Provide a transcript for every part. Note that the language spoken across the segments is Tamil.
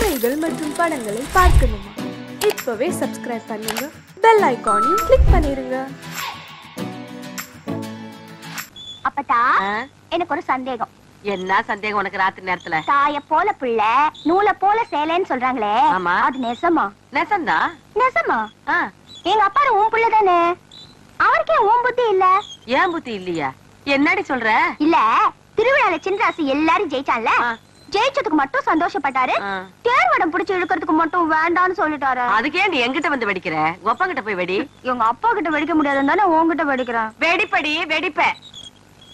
கதைகள் மற்றும் படங்களை பார்க்கணுமா? இப்பவே சப்ஸ்கிரைப் பண்ணுங்க, பெல் ஐகானையும் கிளிக் பண்ணிருங்க. அப்பதா எனக்கு ஒரு சந்தேகம். என்ன சந்தேகம் உனக்கு ராத்திரி நேரத்துல? தாய போல பிள்ளை நூல போல சேலைன்னு சொல்றாங்களே, அது நெசமா? நெசந்தா. நெசமா? எங்க அப்பா உன் பிள்ளை தானே, அவருக்கே உன் புத்தி இல்ல? ஏன் புத்தி இல்லையா? என்னடி சொல்ற? இல்ல, திருவிழால சின்ராசு எல்லாரும் ஜெயிச்சான்ல, ஜெயிச்சதுக்கு மட்டும் சந்தோஷப்பட்டாரு, தேர்வடம் பிடிச்சு இழுக்கிறதுக்கு மட்டும் வேண்டான்னு சொல்லிட்டாரு. அதுக்கே நீ எங்கிட்ட வந்து வெடிக்கிற? ஒப்பா கிட்ட போய் வெடி. எங்க அப்பா கிட்ட வெடிக்க முடியாதுன்னு தானே உன்கிட்ட வெடிக்கிறேன். வெடிப்படி வெடிப்ப.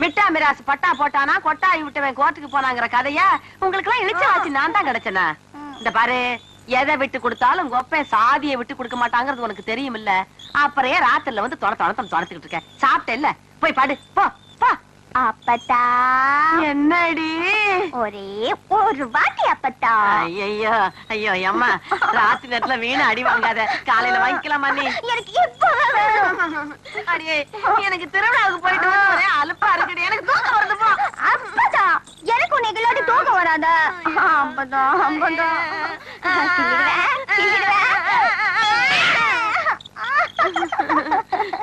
மிட்டா மிராசு பட்டா போட்டானா கொட்டாய் விட்டுவன் கோர்ட்டுக்கு போனாங்கிற கதையா உங்களுக்கு எல்லாம் இழிச்ச வாசி நான் தான் கிடைச்சனா? இந்த பாரு, எதை விட்டு கொடுத்தாலும் கொப்பை சாதியை விட்டு கொடுக்க மாட்டாங்கிறது உனக்கு தெரியும் இல்ல? அப்புறையே ராத்திரில வந்து துரத்துக்கிட்டு இருக்க. சாப்பிட்ட இல்ல, போய் பாடு போ போ. அப்பத்தா என்னடி ஒரே ஒரு வாட்டி அப்பத்தா? ஐயோ ஐயோ அம்மா, ராத்திரி நேரத்துல வீணா அடி வாங்காத, காலையில வாங்கிக்கலாமா? நீ எனக்கு இப்பவே வேணும். அடியே, எனக்கு திருவிழாவுக்கு போயிட்டு வந்து ஒரே அலுப்பா இருக்குடி, எனக்கு தூக்கம் வருது. போ. அப்பதா எனக்கு உனக்கு இல்லாட்டி தூக்கம் வராத. அப்பதா அப்பதா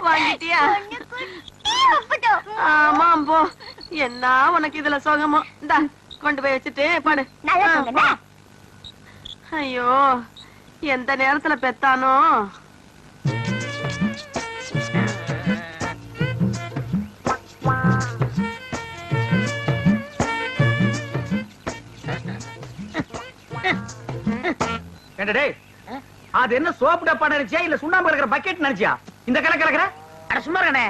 வாங்கிட்டியா? ஆமா போ. என்ன உனக்கு இதுல சோகமோ? இந்தா கொண்டு போய் வச்சுட்டு பாடு. ஐயோ, எந்த நேரத்துல பெத்தானோ? அது என்ன சோப்பு டப்பா நினைச்சியா இல்ல சுண்ணாம்பு கலக்கிற பக்கெட் நினைச்சியா இந்த கலை கலக்கிற? அட சும்மா இருக்கனே,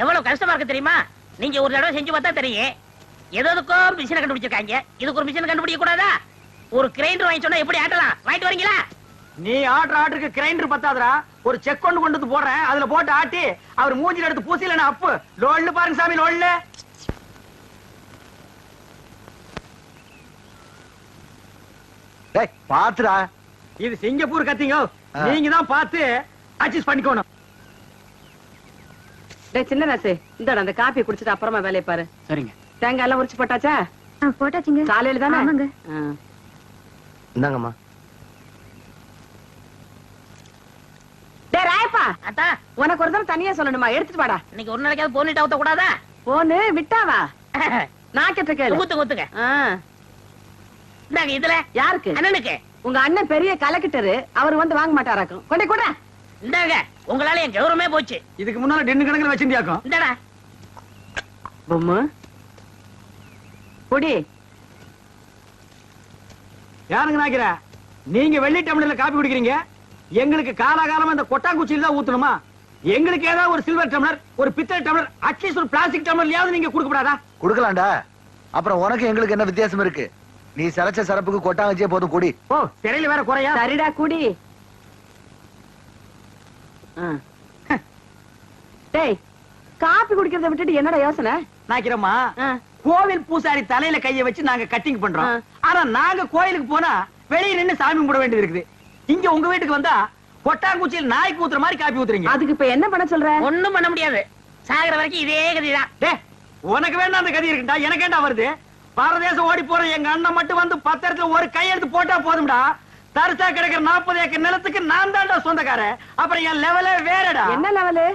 எவ்வளவு கஷ்டமா இருக்கு தெரியுமா? நீங்க ஒரு தடவை செஞ்சு பார்த்தா தெரியும். எதுக்கோ மிஷினை கண்டுபிடிச்சிருக்காங்க, இதுக்கு ஒரு மிஷினை கண்டுபிடிக்க கூடாதா? ஒரு கிரைண்டர் வாங்கி சொன்னா எப்படி ஆட்டலாம்? வாங்கிட்டு வரீங்களா? நீ ஆர்டருக்கு கிரைண்டர் பத்தாதரா, ஒரு செக் கொண்டு வந்து போடுறேன், அதுல போட்டு ஆட்டி அவர் மூஞ்சில எடுத்து பூசில அப்பு லோல்ல பாருங்க சாமி, லோல்ல. டேய் பாத்துடா, இது சிங்கப்பூர் கத்திங்க, நீங்க தான் பார்த்து அட்ஜஸ்ட் பண்ணிக்கணும். டேய் சின்ன ராசு, இந்தா அந்த காபி குடிச்சிட்டு அப்புறமா வேலைய பாரு. சரிங்க. தேங்காய் எல்லாம் உரிச்சு போட்டாச்சா? போட்டாச்சுங்க. காலையில தானே? ஆமாங்க. இந்தாங்கம்மா. டேய் ராயப்பா, அத்தா உனக்கு ஒரு தடவை தனியா சொல்லணுமா? எடுத்துட்டு வாடா. இன்னைக்கு ஒரு நாளைக்காவது போனிட்டு ஊத்த கூடாதா? போனு விட்டாவா? நான் கேட்ட கேளு. ஊத்துங்க. இந்தாங்க. இதுல யாருக்கு? அண்ணனுக்கு. உங்க அண்ணன் பெரிய கலெக்டரு, அவர் வந்து வாங்க மாட்டாராக்கும். கொண்டே கூட. இந்தாங்க, உங்களால என் கௌரவமே போச்சு. இதுக்கு முன்னால டென்னு கணக்குல வச்சிருந்தியாக்கும். இந்தடா பொம்மு குடி. யாருங்க நாக்கிற? நீங்க வெள்ளி டம்ளர்ல காபி குடிக்கிறீங்க, எங்களுக்கு காலாகாலமா இந்த கொட்டாங்குச்சியில தான் ஊத்தணுமா? எங்களுக்கு ஏதாவது ஒரு சில்வர் டம்ளர், ஒரு பித்தளை டம்ளர், அட்லீஸ்ட் ஒரு பிளாஸ்டிக் டம்ளர்லயாவது நீங்க கொடுக்கப்படாதா? குடுக்கலாம்டா. அப்புறம் உனக்கு எங்களுக்கு என்ன வித்தியாசம் இருக்கு? நீ சரச்ச சரப்புக்கு கொட்டாங்கச்சியே போதும், குடி. ஓ, திரையில வேற குறையா? சரிடா குடி. டேய், காபி குடிக்கிறத விட்டுட்டு என்னடா யோசனை? நாக்கிறமா, கோவில் பூசாரி தலையில கைய வச்சு நாங்க கட்டிங் பண்றோம். ஆனா நாங்க கோயிலுக்கு போனா வெளியே நின்னு சாமி கும்பிட வேண்டியது இருக்குது. இங்க உங்க வீட்டுக்கு வந்தா கொட்டாங்குச்சியில் நாய்க்கு ஊத்துற மாதிரி காப்பி ஊத்துறீங்க. அதுக்கு இப்ப என்ன பண்ண சொல்ற? ஒண்ணும் பண்ண முடியாது. சாகர வரைக்கும் இதே கதிதான். டேய், உனக்கு வேண்டாம் அந்த கதி இருக்குடா, எனக்கு ஏண்டா வருது? பாரதேசம் ஓடி போற எங்க அண்ணன் மட்டும் வந்து 10 இடத்துல ஒரு கையெழுத்து போட்டா போதும்டா. தரிசா கிடக்கிற 40 ஏக்கர் நிலத்துக்கு நான் தான்டா சொந்தக்காரன். அப்புறம் என் லெவலே வேறடா. என்ன லெவலு?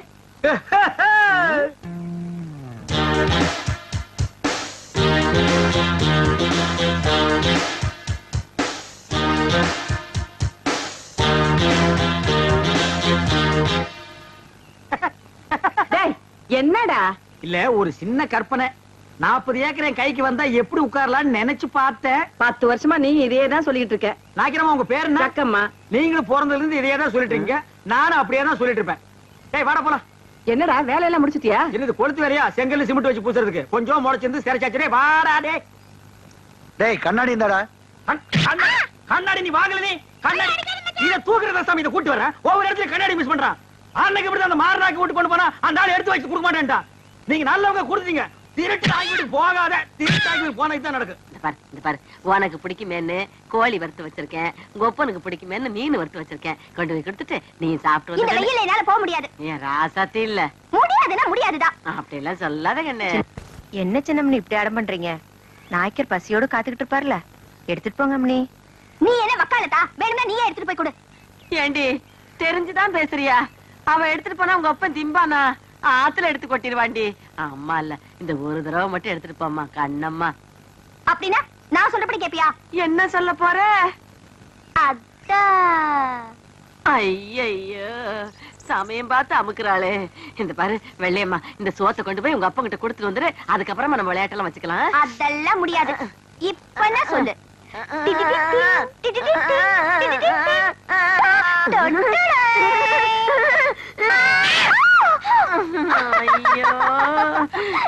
என்னடா? இல்ல, ஒரு சின்ன கற்பனை. 40 ஏக்கர் என் கைக்கு வந்தா எப்படி உட்காரலாம்னு நினைச்சு பார்த்தேன். 10 வருஷமா நீ இதே தான் சொல்லிட்டு இருக்க. நாக்கிறமா, உங்க பேரு என்ன? சக்கம்மா. நீங்களும் பிறந்ததுல இருந்து இதே தான் சொல்லிட்டு இருக்கீங்க, நானும் அப்படியே தான் சொல்லிட்டு இருப்பேன். டேய் வாடா போலாம். என்னடா வேலையெல்லாம் முடிச்சிட்டியா? என்னது கொளுத்து வேறையா? செங்கல் சிமெண்ட் வச்சு பூசுறதுக்கு கொஞ்சம் முளைச்சிருந்து சிறைச்சாச்சு. வாடா டேய். டேய் கண்ணாடி இந்தாடா. கண்ணாடி நீ வாங்கல? நீ கண்ணாடி இத தூக்குறத சாமி, இத கூட்டி வரேன். ஒவ்வொரு இடத்துல கண்ணாடி மிஸ் பண்றான். அன்னைக்கு இப்படி அந்த மாரனாக்கு விட்டு கொண்டு போனா அந்த ஆள் எடுத்து வச்சு கொடுக்க மாட்டேன்டா. நீங்க நல்லவங்க கொடுத்தீங்க, திருட்டு ஆகிட்டு போகாத. திருட்டு ஆகி போனது தான் நடக்கும். இந்த பாரு, உனக்கு பிடிக்குமேன்னு கோழி வறுத்து வச்சிருக்கேன், கொப்பனுக்கு பிடிக்குமேன்னு மீன் வறுத்து வச்சிருக்கேன். கொண்டு போய் கொடுத்துட்டு நீ சாப்பிட்டு இந்த வெயில்ல என்னால போக முடியாது. ஏன் ராசாத்தி இல்ல? முடியாதுன்னா முடியாதுதான். அப்படி எல்லாம் சொல்லாத கண்ணு. என்ன சின்னம்னி இப்படி அடம் பண்றீங்க? நாய்க்கர் பசியோடு காத்துக்கிட்டு இருப்பார்ல, எடுத்துட்டு போங்க அம்மனி. நீ என்ன தக்காளத்தா வேணும்னா நீயே எடுத்துட்டு போய் கொடு. ஏண்டி தெரிஞ்சுதான் பேசுறியா? அவ எடுத்துட்டு போனா உங்க அப்பன் திம்பானா? ஆத்துல எடுத்து கொட்டிடுவாண்டி. அம்மா இல்ல, இந்த ஒரு தடவை மட்டும் எடுத்துட்டு போம்மா கண்ணம்மா. அப்படின்னா நான் சொல்றபடி கேப்பியா? என்ன சொல்ல போற? அதான். ஐயோ சமயம் பார்த்து அமுக்குறாளே. இந்த பாரு வெள்ளையம்மா, இந்த சோத்தை கொண்டு போய் உங்க அப்பா கிட்ட கொடுத்துட்டு வந்துரு. அதுக்கப்புறமா நம்ம விளையாட்டெல்லாம் வச்சுக்கலாம். அதெல்லாம் முடியாது. இப்ப என்ன சொல்லு?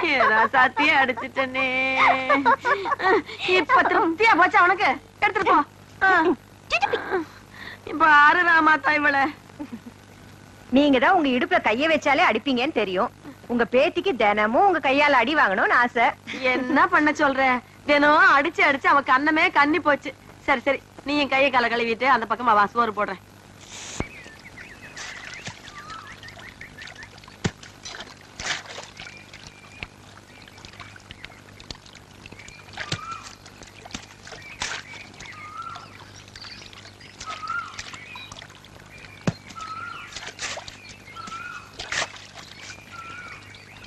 ஐயோ சாத்தியே அடிச்சுட்டனே. இப்ப திருப்தியா போச்சா உனக்கு? எடுத்துட்டு போ. இப்ப ஆறு ராமாத்தா இவள. நீங்க தான் உங்க இடுப்புல கைய வச்சாலே அடிப்பீங்கன்னு தெரியும். உங்க பேத்திக்கு தினமும் உங்க கையால அடி வாங்கணும்னு ஆசை. என்ன பண்ண சொல்ற? தினம் அடிச்சு அடிச்சு அவ கண்ணமே கண்ணி போச்சு. சரி சரி, நீ என் கையை கால கழுவிட்டு அந்த பக்கமா வா, சோறு போடுறேன்.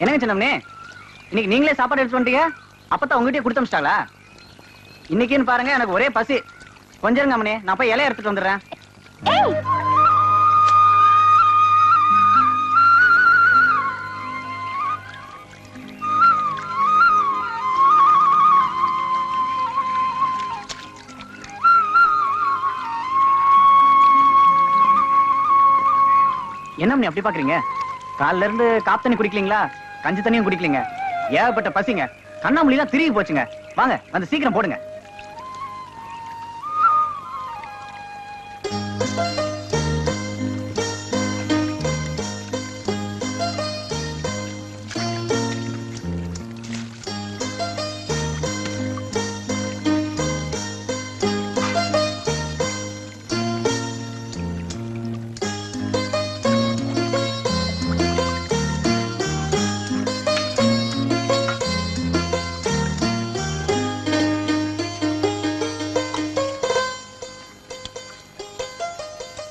என்னங்க சின்னம்னே, இன்னைக்கு நீங்களே சாப்பாடு எடுத்து வந்துட்டீங்க? அப்பதான் உங்ககிட்டயே கொடுத்து அமிச்சிட்டாங்களா? இன்னைக்குன்னு பாருங்க, எனக்கு ஒரே பசி. கொஞ்சம் இருங்க அம்மனே, நான் போய் இலைய எடுத்துட்டு வந்துடுறேன். என்ன அப்படி பாக்குறீங்க? காலைல இருந்து காப்பு தண்ணி குடிக்கலீங்களா? கஞ்சி தண்ணியும் குடிக்கலீங்க. ஏகப்பட்ட பசிங்க. கண்ணாமூலி தான் திரும்பி போச்சுங்க. வாங்க வந்து சீக்கிரம் போடுங்க.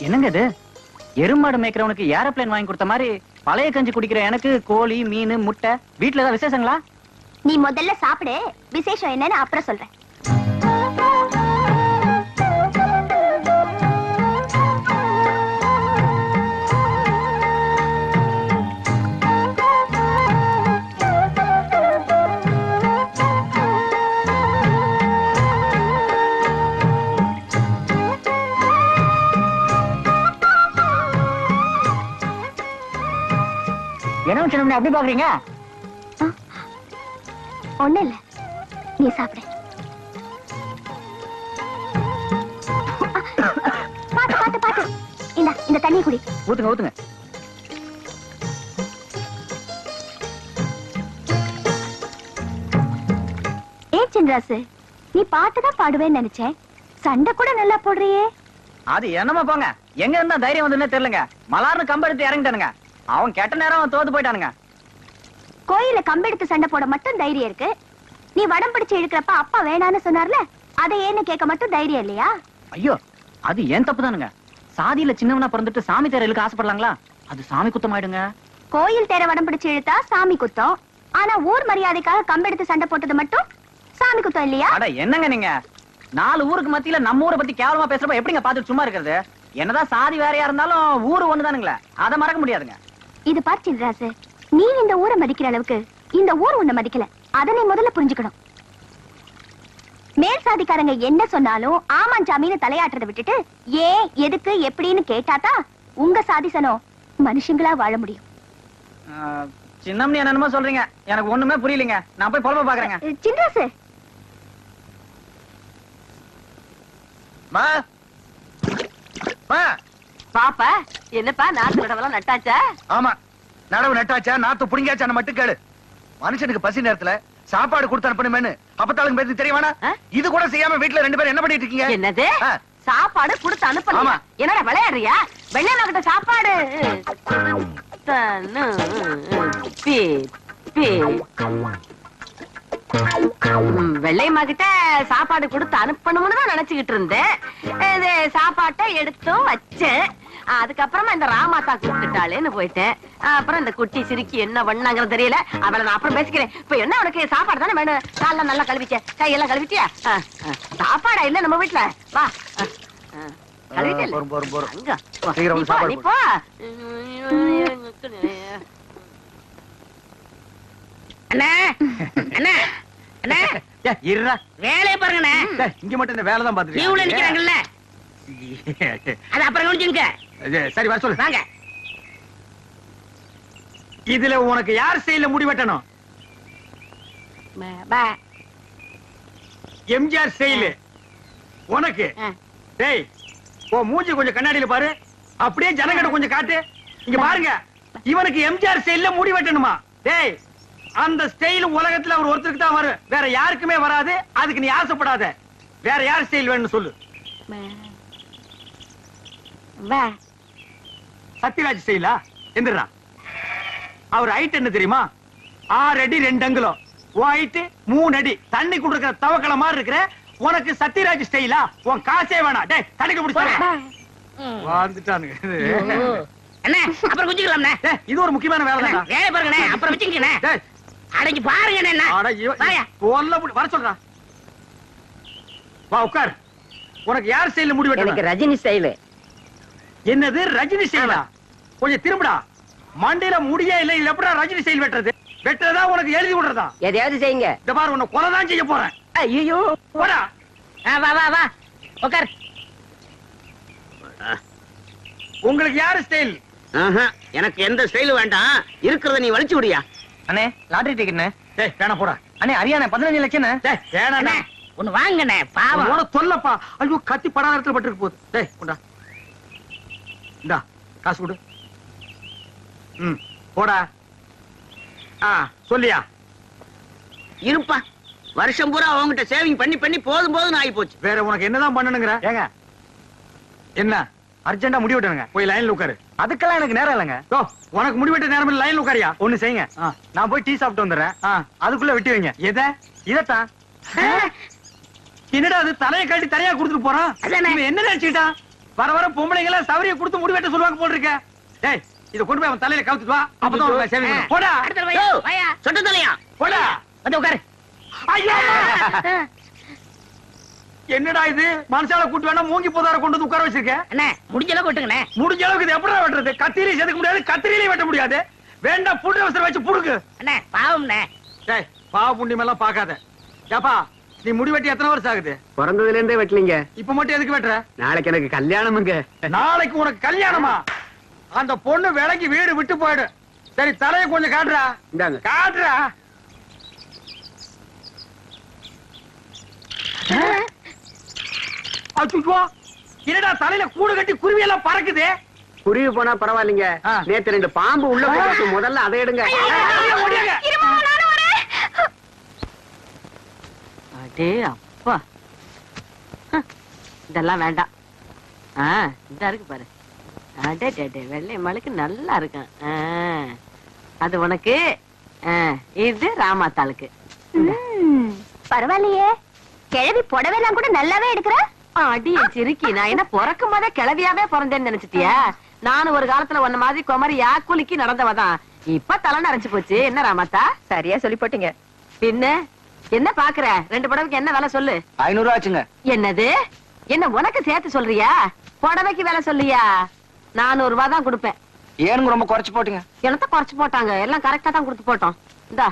என்னங்க இது? எருமாடு மேய்க்கிறவனுக்கு ஏரோப்ளேன் வாங்கி கொடுத்த மாதிரி பழைய கஞ்சி குடிக்கிற எனக்கு கோழி, மீன், முட்டை. வீட்டுல ஏதாவது விசேஷங்களா? நீ முதல்ல சாப்பிடு, விசேஷம் என்னன்னு அப்புறம் சொல்றேன். என்ன சின்ன அப்படி பாக்குறீங்க? ஒண்ணு இல்ல, நீ சாப்பிடு. பாத்து பாத்து பாத்து. இந்த தண்ணி குடி. ஊத்துங்க ஊத்துங்க. சின்ராசு, நீ பாட்டுதான் பாடுவேன்னு நினைச்சேன். சண்டை கூட நல்லா போடுறியே. அது என்னமா போங்க, எங்க இருந்தா தைரியம் வந்துன்னே தெரியலங்க. மலார்னு கம்பெடுத்து இறங்கிட்டானுங்க. அவன் கெட்ட நேரம் தோத்து போயிட்டானுங்க. கோயில கம்பெடுத்து சண்டை போட மட்டும் தைரியம் இருக்கு. நீ வடம் பிடிச்சு இழுக்கிறப்ப அப்பா வேணான்னு சொன்னார்ல, அதை ஏன்னு கேட்க மட்டும் தைரியம் இல்லையா? ஐயோ, அது ஏன் தப்பு தானுங்க. சாதியில சின்னவனா பிறந்துட்டு சாமி தேர இழுக்க ஆசைப்படலாங்களா? அது சாமி குத்தம் ஆயிடுங்க. கோயில் தேர வடம் பிடிச்சு இழுத்தா சாமி குத்தம். ஆனா ஊர் மரியாதைக்காக கம்பெடுத்து சண்டை போட்டது மட்டும் சாமி குத்தம் இல்லையா? அட என்னங்க நீங்க, 4 ஊருக்கு மத்தியில நம்ம ஊரை பத்தி கேவலமா பேசுறப்ப எப்படிங்க பாத்துட்டு சும்மா இருக்கிறது? என்னதான் சாதி வேறையா இருந்தாலும் ஊரு ஒண்ணுதானுங்களே, அதை மறக்க முடியாதுங்க. இது பார் சின்ராசு, நீ இந்த ஊரை மதிக்கிற அளவுக்கு இந்த ஊர் உன்னை மதிக்கல. அதை நீ முதல்ல புரிஞ்சுக்கணும். மேல் சாதிக்காரங்க என்ன சொன்னாலும் ஆமாஞ்சாமின்னு தலையாட்டுறதை விட்டுட்டு ஏன், எதுக்கு, எப்படின்னு கேட்டாதான் உங்க சாதிசனம் மனுஷங்களா வாழ முடியும். சின்னம்னி என்னமோ சொல்றீங்க, எனக்கு ஒண்ணுமே புரியலங்க. நான் போய் பொறுப்பை பாக்குறேங்க. சின்ராசு, பாப்பா என்னப்பா, நாத்து நடவெல்லாம் நட்டாச்சா? ஆமா, நடவு நட்டாச்சா, நாத்து புடிங்காச்சான்னு மட்டும் கேளு. மனுஷனுக்கு பசி நேரத்துல சாப்பாடு கொடுத்து அனுப்பணுமேனு அப்பத்தாளுக்கு பேருக்கு தெரியவானா? இது கூட செய்யாம வீட்டுல 2 பேரும் என்ன பண்ணிட்டு இருக்கீங்க? என்னது சாப்பாடு கொடுத்து அனுப்பணுமா? என்னடா விளையாடுறியா? வெள்ளையம்மா கிட்ட சாப்பாடு வெள்ளையம்மா கிட்ட சாப்பாடு கொடுத்து அனுப்பணும்னு தான் நினைச்சுக்கிட்டு இருந்தேன். சாப்பாட்டை எடுத்தும் வச்சேன். அதுக்கப்புறமா இந்த ராமாத்தா கூப்பிட்டுட்டாளேன்னு போயிட்டேன். அப்புறம் இந்த குட்டி சிரிக்கி என்ன பண்ணாங்கன்னு தெரியல. அவளை நான் அப்புறம் பேசிக்கிறேன். இப்ப என்ன உனக்கு சாப்பாடு தானே வேணும்? காலைல நல்லா கழுவிக்க, கையெல்லாம் கழுவிட்டியா? சாப்பாடா இல்ல நம்ம வீட்டுல? வா வேலையை பாருங்க. இங்க மட்டும் இந்த வேலை தான் பாத்துட்டு நிக்கிறாங்கல்ல, அது அப்புறம் கவனிச்சுங்க. சரி வர சொல்லு. வாங்க. இதுல உனக்கு யார் ஸ்டைல்ல முடி வெட்டணும்? எம்ஜிஆர் ஸ்டைல் உனக்கு. டேய் ஓ மூஞ்சி கொஞ்சம் கண்ணாடியில பாரு, அப்படியே ஜனங்கட கொஞ்சம் காட்டு. இங்க பாருங்க, இவனுக்கு எம்ஜிஆர் ஸ்டைல்ல முடி வெட்டணுமா? டேய் அந்த ஸ்டைல் உலகத்துல அவர் ஒருத்தருக்கு தான் வரும், வேற யாருக்குமே வராது. அதுக்கு நீ ஆசைப்படாத. வேற யார் ஸ்டைல் வேணும்னு சொல்லு. சத்யராஜ் ஸ்டைலா? எந்திரா. அவர் ஹைட் என்ன தெரியுமா? 6 அடி 2 அங்குலம். ஹைட் 3 அடி. தண்ணி குடுக்கிற தவக்கல மாதிரி இருக்கிற உனக்கு சத்யராஜ் ஸ்டைலா? உன் காசே வேணாம். டேய் தடுக்க பிடிச்சாங்க வந்துட்டானுங்க. அண்ணே அப்புறம் குஞ்சிக்கலாம்ண்ணே. இது ஒரு முக்கியமான வேலை தான். வேலை பாருங்கண்ணே, அப்புறம் வச்சுக்கண்ணே. அடங்கி பாருங்க. வர சொல்றா. வா உட்கார். உனக்கு யார் ஸ்டைல்ல முடி வெட்டணும்? எனக்கு ரஜினி ஸ்டைலு. என்னது ரஜினி ஸ்டைலா? கொஞ்சம் திரும்புடா. மண்டையில முடியே இல்ல, இல்ல எப்படா ரஜினி ஸ்டைல் வெட்டுறது? வெட்டுறதா உனக்கு எழுதி விடுறதா? எதையாவது செய்யுங்க. இந்த பாரு உன்னை கொலை தான் செய்ய போறேன். ஐயோ போடா. வா வா வா உட்கார். உங்களுக்கு யாரு ஸ்டைல்? எனக்கு எந்த ஸ்டைலும் வேண்டாம், இருக்கிறத நீ வலிச்சு விடியா. அண்ணே லாட்டரி டிக்கெட்ண்ணே. டேய் வேணா போடா. அண்ணே அரியாண்ணே 15 லட்சம். டேய் வேணா. ஒண்ணு வாங்கண்ணே, பாவம். உன சொல்லப்பா. ஐயோ கத்தி படாத இடத்துல பட்டுருக்கு போகுது. டேய் கொண்டா. இந்தா காசு கொடு. போடா. சொல்லியா? இருப்பா, வருஷம் பூரா அவங்ககிட்ட சேவிங் பண்ணி பண்ணி போதும் போதும் ஆகி போச்சு. வேற உனக்கு என்னதான் பண்ணணுங்கிற? ஏங்க என்ன அர்ஜென்டா முடி வெட்டணுங்க. போய் லைன்ல உட்காரு. அதுக்கெல்லாம் எனக்கு நேரம் இல்லைங்க. உனக்கு முடி வெட்ட நேரம் இல்ல, லைன்ல உட்காரியா? ஒண்ணு செய்யுங்க, நான் போய் டீ சாப்பிட்டு வந்துடுறேன். அதுக்குள்ள வெட்டி வைங்க. எதை? இதத்தான். என்னடா அது தலையை காட்டி தலையா கொடுத்துட்டு போறான்? என்ன நினைச்சுக்கிட்டான்? வர வர பொம்பளைங்கள சவரிய கொடுத்து முடி வெட்ட சொல்லுவாங்க போட்டிருக்க. டேய் இத கொண்டு போய் அவன் தலையில கவுத்துட்டு வா. அப்பதான் சேவிங். போடா. சொட்ட தலையா? போடா. வந்து உட்காரு. ஐயா என்னடா இது? மனசால கூட்டு வேணா மூங்கி போதார கொண்டு வந்து உட்கார வச்சிருக்க. அண்ணே முடிஞ்ச அளவுக்கு வெட்டுங்கண்ணே. முடிஞ்ச அளவுக்கு இது எப்படா வெட்டுறது? கத்திரியை செதுக்க முடியாது, கத்திரியிலையும் வெட்ட முடியாது. வேண்டாம் புட்டு அவசரம் வச்சு புடுக்கு. அண்ணே பாவம்ண்ணே. டேய் பாவ புண்ணியம் எல்லாம் பாக்காத. ஏப்பா நீ முடி வெட்டி எத்தனை வருஷம் ஆகுது? பிறந்ததுல இருந்தே வெட்டலீங்க. இப்ப மட்டும் எதுக்கு வெட்டுற? நாளைக்கு எனக்கு கல்யாணமுங்க. நாளைக்கு உனக்கு கல்யாணமா? அந்த பொண்ணு விலைக்கு வீடு விட்டு போயிடு. சரி தலையை கொஞ்சம் காட்டுறா. இந்தாங்க. காட்டுறா. அச்சுச்சோ என்னடா தலையில கூடு கட்டி குருவி எல்லாம் பறக்குது. குருவி போனா பரவாயில்லைங்க. நேத்து 2 பாம்பு உள்ள போட்டு முதல்ல அதை எடுங்க. அடே அப்பா, இதெல்லாம் வேண்டாம். இந்த இருக்கு பாரு. அடே வெள்ளை மலைக்கு நல்லா இருக்கும். அது உனக்கு, இது ராமாத்தாளுக்கு. பரவாயில்லையே, கிழவி புடவைலாம் கூட நல்லாவே எடுக்கிற. அடி சிரிக்கி, நான் என்ன பிறக்கும் போதே கிளவியாவே பிறந்தேன்னு நினைச்சிட்டியா? நானும் ஒரு காலத்துல உன்ன மாதிரி குமரியா குலுக்கி நடந்தவதான். இப்ப தலை நரைச்சு போச்சு. என்ன ராமாத்தா? சரியா சொல்லி போட்டீங்க. பின்ன என்ன பாக்குற? 2 புடவைக்கு என்ன விலை சொல்லு. 500 ரூபா ஆச்சுங்க. என்னது? என்ன உனக்கு சேர்த்து சொல்றியா? புடவைக்கு விலை சொல்லியா? 400 ரூபாய் தான் கொடுப்பேன். ஏனுங்க ரொம்ப குறைச்சு போட்டுங்க. என்னத்த குறைச்சு போட்டாங்க? எல்லாம் கரெக்டா தான் கொடுத்து போட்டோம். இந்தா.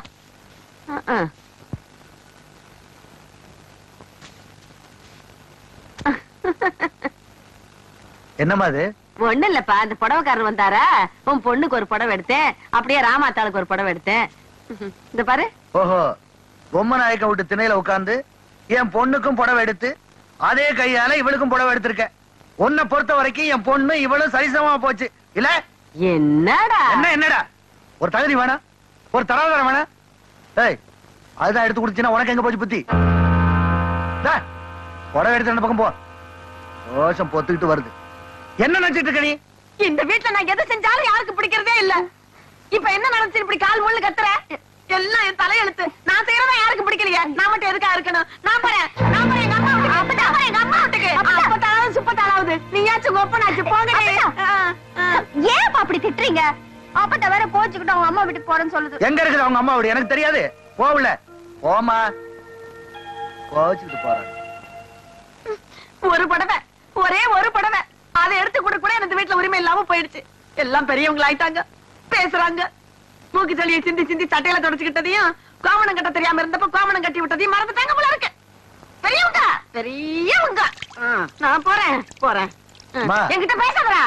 என்னமா அது? ஒண்ணு இல்லப்பா, அந்த புடவைக்காரர் வந்தாரா, உன் பொண்ணுக்கு ஒரு புடவை எடுத்தேன், அப்படியே ராமாத்தாளுக்கு ஒரு புடவை எடுத்தேன். இந்த பாரு. ஓஹோ, பொம்மை நாயக்க விட்டு திணையில உட்கார்ந்து என் பொண்ணுக்கும் புடவை எடுத்து அதே கையால இவளுக்கும் புடவை எடுத்திருக்க. உன்னை பொறுத்த வரைக்கும் என் பொண்ணு இவளும் சரிசமமா போச்சு இல்ல? என்னடா என்னடா ஒரு தகுதி வேணா, ஒரு தராதரம் வேணா? ஏய் அதுதான் எடுத்து குடுத்தீங்கன்னா உனக்கு எங்க போச்சு புத்தி? புடவை எடுத்து அந்த பக்கம் போ. ரோஷம் பொத்துக்கிட்டு வருது. என்ன நினைச்சிட்டு இருக்க நீ? இந்த வீட்டுல நான் எதை செஞ்சாலும் யாருக்கு பிடிக்கிறதே இல்ல. இப்ப என்ன நடந்துச்சு? இப்படி கால் முள்ளு கத்துற? எல்லாம் என் தலையெழுத்து. நான் செய்யறதா யாருக்கு பிடிக்கலையா? நான் மட்டும் எதுக்கா இருக்கணும்? நான் போறேன் எங்க அம்மா வீட்டுக்கு. அப்பதான் எங்க அம்மா வீட்டுக்கு. அப்பதான் அப்பத்தாளாவது நீயாச்சும் கொப்பனாச்சு போங்க. ஏன் அப்படி திட்டுறீங்க? அப்பத்த வேற கோச்சுக்கிட்டு அவங்க அம்மா வீட்டுக்கு போறேன்னு சொல்லுது. எங்க இருக்குது அவங்க அம்மா வீடு எனக்கு தெரியாது. போகல போமா கோச்சுக்கிட்டு போறேன். ஒரு படவை, ஒரே ஒரு படவை, அதை எடுத்து கொடுக்க கூட எனக்கு வீட்டுல உரிமை இல்லாம போயிடுச்சு. எல்லாம் பெரியவங்க ஆயிட்டாங்க, பேசுறாங்க. மூக்கு சளியை சிந்தி சிந்தி சட்டையில தொடச்சுக்கிட்டதையும் கோமணம் கட்ட தெரியாம இருந்தப்ப கோமணம் கட்டி விட்டதையும் மறந்துட்டாங்க போல இருக்கு. பெரியவங்க பெரியவங்க. நான் போறேன். என்கிட்ட பேசாதடா.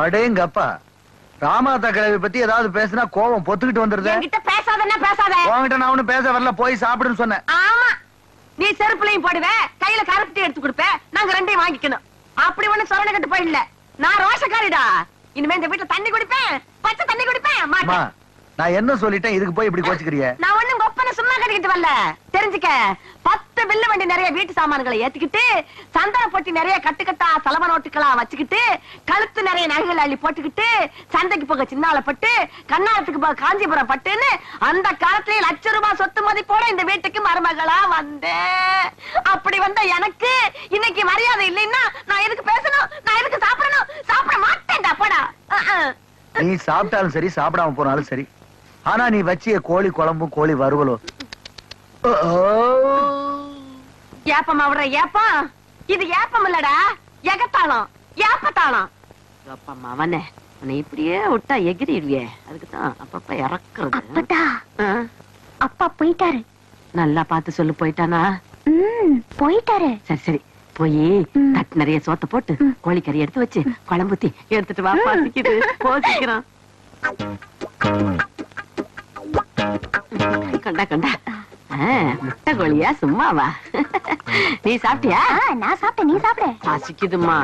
அடேங்கப்பா, ராமாதா கிழவி பத்தி ஏதாவது பேசினா கோவம் பொத்துக்கிட்டு வந்துருது. என்கிட்ட பேசாதன்னா பேசாத. உன்கிட்ட நான் ஒண்ணும் பேச வரல, போய் சாப்பிடுன்னு சொன்னேன். ஆமா, நீ செருப்புலையும் போடுவ, கையில கரப்பட்டி எடுத்து கொடுப்ப, நாங்க ரெண்டையும் வாங்கிக்கணும். அப்படி ஒண்ணு சொரணை கட்டு போயிடல. நான் ரோஷக்காரிடா. இனிமே இந்த வீட்டுல தண்ணி குடிப்பேன், பச்சை தண்ணி குடிப்பேன் மாட்டேன். நான் என்ன சொல்லிட்டேன், இதுக்கு போய் இப்படி கோச்சுக்கிறிய? நான் ஒண்ணும் கொப்பனை சும்மா கட்டிக்கிட்டு வரல, தெரிஞ்சுக்க. 10 வில்லு வண்டி நிறைய வீட்டு சாமான்களை ஏத்துக்கிட்டு, சந்தன பொட்டி நிறைய கட்டுக்கட்டா சலவ நோட்டுகளா வச்சுக்கிட்டு, கழுத்து நிறைய நகைகள் அள்ளி போட்டுக்கிட்டு, சந்தைக்கு போக சின்னாலப்பட்டு, கண்ணாலத்துக்கு போக காஞ்சிபுரம் பட்டுன்னு அந்த காலத்திலேயே ₹1,00,000 சொத்து மதிப்போட இந்த வீட்டுக்கு மருமகளா வந்தேன். அப்படி வந்த எனக்கு இன்னைக்கு மரியாதை இல்லைன்னா நான் எதுக்கு பேசணும்? நான் எதுக்கு சாப்பிடணும்? சாப்பிட மாட்டேன்டா போடா. நீ சாப்பிட்டாலும் சரி, சாப்பிடாம போனாலும் சரி, ஆனா நீ வச்சிய கோழி குழம்பும் கோழி வறுவலும் ஏப்பமா விடுற ஏப்பம். இது ஏப்பம் இல்லடா, எகத்தாளம், ஏப்பத்தாளம். அப்பம்மா அவனே, உன்னை இப்படியே விட்டா எகிரிடுவியே, அதுக்குதான் அப்பப்ப இறக்குறது. அப்பதா அப்பா போயிட்டாரு. நல்லா பார்த்து சொல்லு. போயிட்டானா? போயிட்டாரு. சரி சரி, போய் தட்டு நிறைய சோத்த போட்டு கோழிக்கறி எடுத்து வச்சு குழம்புத்தி எடுத்துட்டு வா. பாசிக்குது, போசிக்கிறான். கண்டா கண்டா, முட்டை கோழியா சும்மாவா? நீ சாப்பிட்டியா? நான் சாப்பிட்டேன், நீ சாப்பிட. பசிக்குதுமா.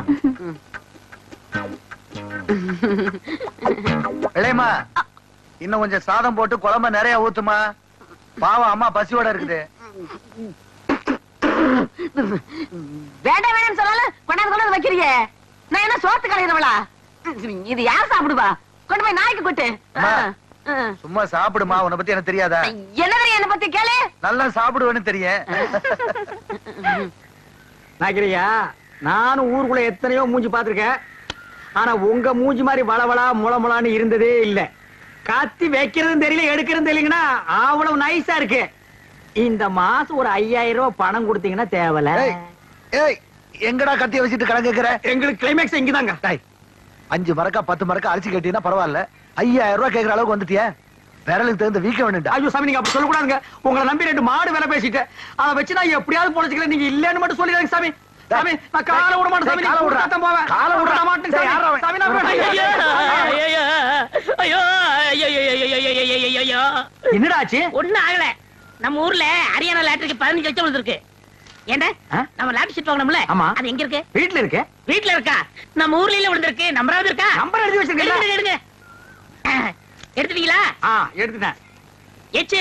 இளையம்மா, இன்னும் கொஞ்சம் சாதம் போட்டு குழம்ப நிறைய ஊத்துமா. பாவம் அம்மா பசியோட இருக்குது. வேண்டாம் வேண்டாம் சொன்னாலும் கொண்டாந்து வைக்கிறீங்க. நான் என்ன சோத்து கலையிறவளா? இது யார் சாப்பிடுவா? கொண்டு போய் நாய்க்கு கொட்டு. சும்மா சாப்பிடுமா, உன்னை பத்தி எனக்கு தெரியாதா? என்ன தெரியும் என்ன பத்தி? கேளு. நல்லா சாப்பிடுவேன்னு தெரியும். நாக்கிரியா, நானும் ஊருக்குள்ள எத்தனையோ மூஞ்சி பாத்திருக்கேன். ஆனா உங்க மூஞ்சி மாதிரி வளவளா முளமுளான்னு இருந்ததே இல்ல. கத்தி வைக்கிறதும் தெரியல, எடுக்கிறதும் தெரியலங்கன்னா அவ்வளவு நைஸா இருக்கு. இந்த மாசம் ஒரு 5000 பணம் கொடுத்தீங்கன்னா தேவல. எங்கடா கத்திய வச்சுட்டு கடன் கேக்குற? எங்களுக்கு கிளைமேக்ஸ் இங்கதாங்க. 5 மரக்கா 10 மரக்கா அரிசி கேட்டீங்கன்னா பரவாயில்ல, 5000 கேக்குற அளவுக்கு வந்துட்டிய. விரலுக்கு தகுந்த வீக்க வேணும்டா. ஐயோ சாமி, நீங்க அப்படி சொல்லக்கூடாதுங்க. உங்களை நம்பி 2 மாடு வேலை பேசிட்டேன். அதை வச்சு நான் எப்படியாவது பொழைச்சிக்கிறேன். நீங்க இல்லன்னு மட்டும் சொல்லிடுங்க சாமி. சாமி, நான் காலை விட மாட்டேன் சாமி. காலை விட போவேன். காலை விட மாட்டேன் சாமி. என்னடாச்சு? ஒண்ணும் ஆகல. நம்ம ஊர்ல ஹரியானா லாட்டரிக்கு 15 லட்சம் விழுந்திருக்கு. ஏண்டா, நம்ம லாட்டரி சீட் வாங்கணும்ல, அது எங்க இருக்கு? வீட்ல இருக்கு. வீட்ல இருக்கா? நம்ம ஊர்ல இல்ல விழுந்திருக்கு. நம்பராவது இருக்கா? நம்பர் எழுதி வச்சிருக்கீங்க. எடுங்க. எடுத்துட்டீங்களா? எடுத்துட்டேன். எச்சு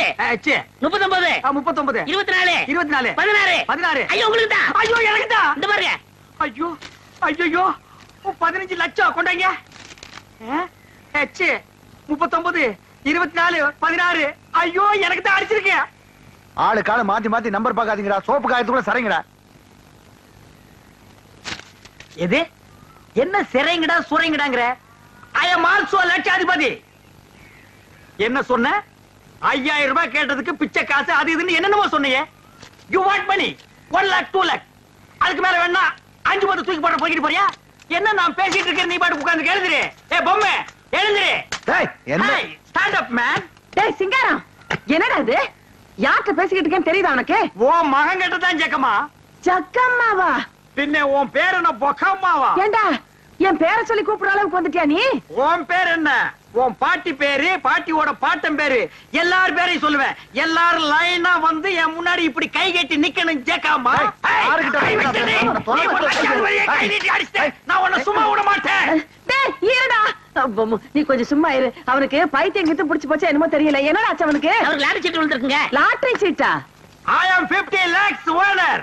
39 39 24 24 16. ஐயோ உங்களுக்கு தான். ஐயோ எனக்கு தான். இந்த பாருங்க. ஐயோ ஐயோ 15 லட்சம் கொண்டாங்க. எச்சு 39 24 16. ஐயோ எனக்கு தான் அடிச்சிருக்கேன். ஆளு கால மாத்தி மாத்தி நம்பர் பாக்காதீங்கடா. சோப்பு காயத்துக்குள்ள சரைங்கடா. எது என்ன சிறைங்கடா சுரைங்கடாங்கற? ஐ அம் ஆல்சோ லட்சாதிபதி. என்ன சொன்ன? 5000 ரூபாய் கேட்டதுக்கு பிச்சை காசு அது இதுன்னு என்னென்னமோ சொன்னீங்க. You want money 1 lakh 2 lakh. அதுக்கு மேல வேணா 5 10 தூக்கி போட போயிட்டு போறியா? என்ன நான் பேசிட்டு இருக்கேன், நீ பாட்டு உட்கார்ந்து எழுதுறே. ஏய் பொம்மை எழுதுறே. டேய் என்ன? Stand up man. டேய் சிங்காரம், என்னடா இது? யார்கிட்ட பேசிக்கிட்டு இருக்கேன்னு தெரியுதா உனக்கு? ஓ மகன் கிட்ட தான் ஜக்கம்மா. ஜக்கம்மாவா? பின்ன உன் பேர் என்ன பொக்கம்மாவா? ஏண்டா, என் பேரை சொல்லி கூப்பிடுற அளவுக்கு வந்துட்டியா நீ? உன் பேர் என்ன? உன் பாட்டி பேரு, பாட்டியோட பாட்டன் பேரு, எல்லார் பேரையும் சொல்லுவேன். எல்லாரும் லைனா வந்து என் முன்னாடி இப்படி கை கட்டி நிக்கணும். ஜேக்காமா, நான் உன்னை சும்மா விட மாட்டேன். நீ கொஞ்சம் சும்மா இரு. அவனுக்கு பைத்தியம் கிட்ட புடிச்சு போச்சா என்னமோ தெரியல. என்னடா ஆச்சு அவனுக்கு? அவருக்கு லாட்டரி சீட் விழுந்திருக்குங்க. லாட்டரி சீட்டா? I am 50 lakhs owner.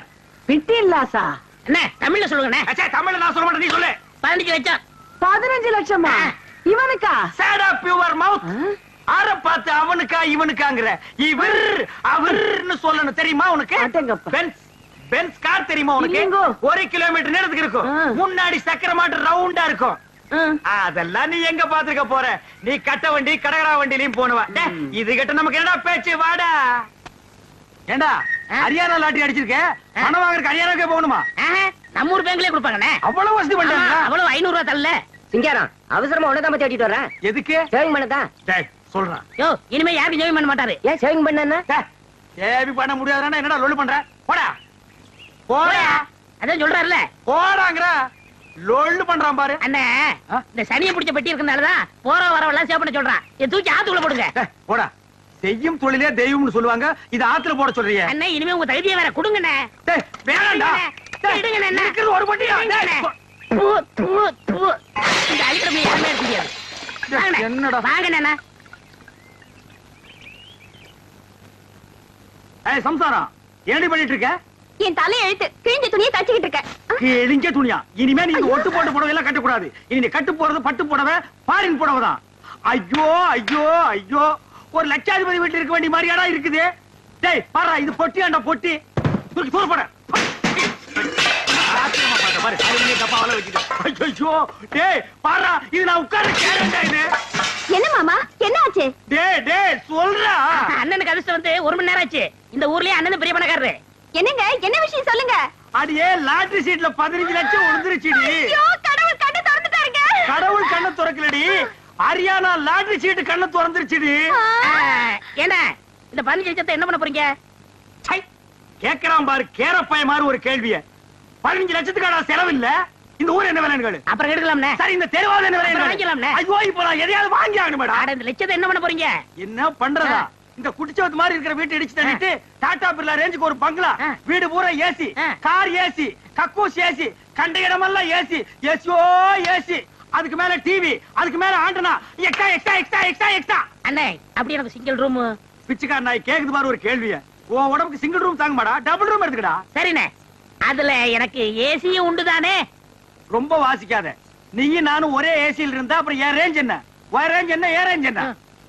15 லாக்ஸா? என்ன தமிழ்ல சொல்லுங்க. தமிழ்ல நான் சொல்ல மாட்டேன், நீ சொல்லு. 15 லட்சம். 15 லட்சமா? இவனுக்கா? Shut up your mouth. ஆற பார்த்து அவனுக்கா இவனுக்காங்கற? இவர் அவர்னு சொல்லணும் தெரியுமா உனக்கு? அடங்கப்பா. பென்ஸ் பென்ஸ் கார் தெரியுமா உனக்கு? 1 கிலோமீட்டர் நேரத்துக்கு இருக்கும். முன்னாடி சக்கர மாட்டு ரவுண்டா இருக்கும். அதெல்லாம் நீ எங்க பாத்துக்க போற? நீ கட்ட வண்டி கடகடா வண்டிலையும் போனுவ. இது கிட்ட நமக்கு என்னடா பேச்சு? வாடா. ஏண்டா ஹரியானா லாட்டரி அடிச்சிருக்க? பணம் வாங்குறதுக்கு ஹரியானாக்கே போகணுமா? நம்ம ஊர் பேங்க்லயே கொடுப்பாங்கண்ணே. அவ்வளவு வசதி பண்றாங்க. அவ்வளவு 500 ரூபாய் தரல. சிங்காரம் அவசரமா உன்னதான் பத்தி ஓட்டிட்டு வரேன். எதுக்கு? சேவிங் பண்ணதா? டேய் சொல்றேன். யோ இனிமே யாருக்கு ஜெயம் பண்ண மாட்டாரு. ஏன் சேவிங் பண்ணா? சேவி பண்ண முடியாதுன்னா என்னடா லொல்லு பண்ற? போடா போடா. அதான் சொல்றாருல போடாங்கற. லொல்லு பண்றான் பாரு. அண்ணே இந்த சனியை பிடிச்ச பெட்டி இருக்கனாலதான் போற வரவெல்லாம் சேவ் பண்ண சொல்றான். இதை தூக்கி ஆத்துக்குள்ள போடுங்க. போடா. செய்யும் தொழிலே தெய்வம்னு சொல்லுவாங்க. இது ஆத்துல போட சொல்றீங்க. அண்ணே இனிமே உங்க தகுதியை வேற கொடுங்கண்ணே. டேய் வேணாம்டா. எடுங்கண்ணே. இருக்குது ஒரு பட்டியா. இந்த அலிக்கிரமி யாருமே எடுக்க முடியாது. என்னடா வாங்கண்ணே. ஏய் சம்சாரம் ஏடி பண்ணிட்டு இருக்க? என் தலை எழுத்து கிழிஞ்ச துணியை தச்சுக்கிட்டு இருக்க. கிழிஞ்ச துணியா? இனிமே நீ ஒட்டு போட்டு புடவை எல்லாம் கட்ட கூடாது. இனி நீ கட்டு போறது பட்டு புடவை, ஃபாரின் புடவை தான். ஐயோ ஐயோ ஐயோ, ஒரு லட்சாதிபதி வீட்டுல இருக்க வேண்டிய மாதிரியாடா இருக்குது. டேய் பாரு, இது பொட்டியாண்டா பொட்டி. தூக்கி தூர போட. பாரு அதுலயே டப்பாவல வச்சிட்டு. ஐயோ டேய் பாரு, இது நான் உட்கார்ந்து கேரண்டா இது. என்ன மாமா என்ன ஆச்சு? டேய் டேய் சொல்றா. அண்ணனுக்கு அதிர்ஷ்டம் வந்து 1 மணி நேரம் ஆச்சு. இந்த ஊர்லயே அண்ணன் பெரிய பணக்காரரு. என்னங்க என்ன விஷயம் சொல்லுங்க. அடியே லாட்டரி சீட்ல 15 லட்சம் விழுந்துருச்சுடி. ஐயோ கடவுள் கண்ணை திறந்துட்டாருங்க. கடவுள் கண்ணை திறக்கலடி, ஹரியானா லாட்டரி சீட் கண்ணை திறந்துருச்சுடி. ஏன்னா இந்த 15 லட்சத்தை என்ன பண்ண போறீங்க? கேக்குறான் பாரு கேரப்பாய மாதிரி ஒரு கேள்விய. 15 லட்சத்துக்கான செலவு இல்ல. இந்த ஊர் என்ன விலைன்னு கேளு. அப்புறம் எடுக்கலாம்னே. சரி இந்த தெருவால என்ன விலை வாங்கிக்கலாம்னே. ஐயோ இப்ப நான் எதையாவது வாங்கி ஆகணும் மேடம். அட இந்த லட்சத்தை என்ன பண்ண போறீங்க? என்ன பண்றதா? இந்த குடிச்சவத்து மாதிரி இருக்கிற வீட்டை இடிச்சு தள்ளிட்டு டாடா பிர்லா ரேஞ்சுக்கு ஒரு பங்களா, வீடு பூரா ஏசி, கார் ஏசி, கக்கூஸ் ஏசி, கண்ட இடமெல்லாம் ஏசி, ஏசியோ ஏசி, அதுக்கு மேல டிவி, அதுக்கு மேல antenna, extra extra extra extra extra. அண்ணே அப்படி எனக்கு சிங்கிள் ரூம். பிச்சைக்கார நாய் கேக்குது பாரு ஒரு கேள்விய. உன் உடம்புக்கு சிங்கிள் ரூம் தாங்க மாடா, டபுள் ரூம் எடுத்துக்கடா. சரிண்ணே, அதுல எனக்கு ஏசியும் உண்டு தானே? ரொம்ப வாசிக்காத. நீங்க நானும் ஒரே ஏசியில் இருந்தா அப்புறம் ஏன் ரேஞ்ச் என்ன? உன் ரேஞ்ச் என்ன ஏன் ரேஞ்ச் என்ன?